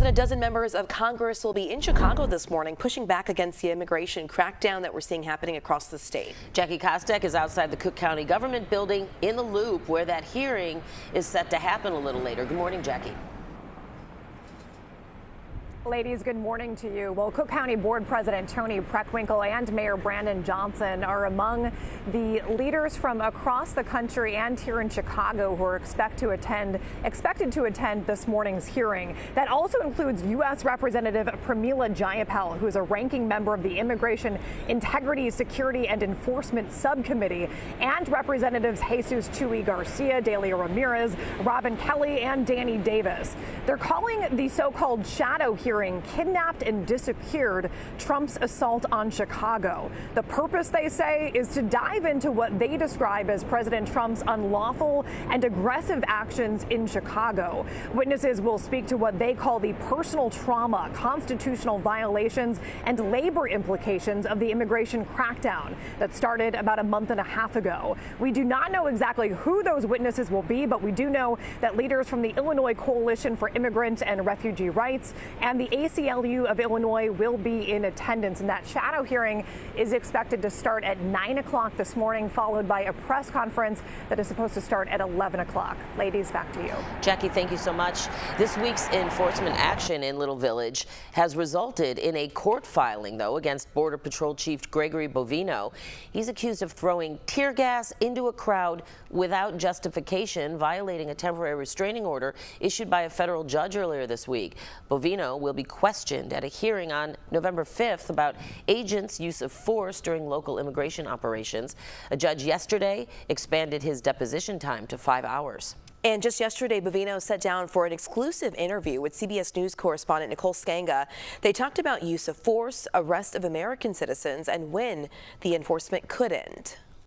than a dozen members of Congress will be in Chicago this morning, pushing back against the immigration crackdown that we're seeing happening across the state. Jackie Kostek is outside the Cook County Government Building in the Loop, where that hearing is set to happen a little later. Good morning, Jackie. Ladies, good morning to you. Well, Cook County Board President Tony Preckwinkle and Mayor Brandon Johnson are among the leaders from across the country and here in Chicago who are expected to attend this morning's hearing. That also includes U.S. Representative Pramila Jayapal, who is a ranking member of the Immigration Integrity, Security and Enforcement Subcommittee, and Representatives Jesus Chuy Garcia, Delia Ramirez, Robin Kelly, and Danny Davis. They're calling the so-called shadow hearing Kidnapped and Disappeared: Trump's Assault on Chicago. The purpose, they say, is to dive into what they describe as President Trump's unlawful and aggressive actions in Chicago. Witnesses will speak to what they call the personal trauma, constitutional violations, and labor implications of the immigration crackdown that started about a month and a half ago. We do not know exactly who those witnesses will be, but we do know that leaders from the Illinois Coalition for Immigrant and Refugee Rights and the ACLU of Illinois will be in attendance, and that shadow hearing is expected to start at 9 o'clock this morning, followed by a press conference that is supposed to start at 11 o'clock. Ladies, back to you. Jackie, thank you so much. This week's enforcement action in Little Village has resulted in a court filing, though, against Border Patrol Chief Gregory Bovino. He's accused of throwing tear gas into a crowd without justification, violating a temporary restraining order issued by a federal judge earlier this week. Bovino will be questioned at a hearing on November 5th about agents' use of force during local immigration operations. A judge yesterday expanded his deposition time to 5 hours. And just yesterday, Bovino sat down for an exclusive interview with CBS News correspondent Nicole Skanga. They talked about use of force, arrest of American citizens, and when the enforcement could end.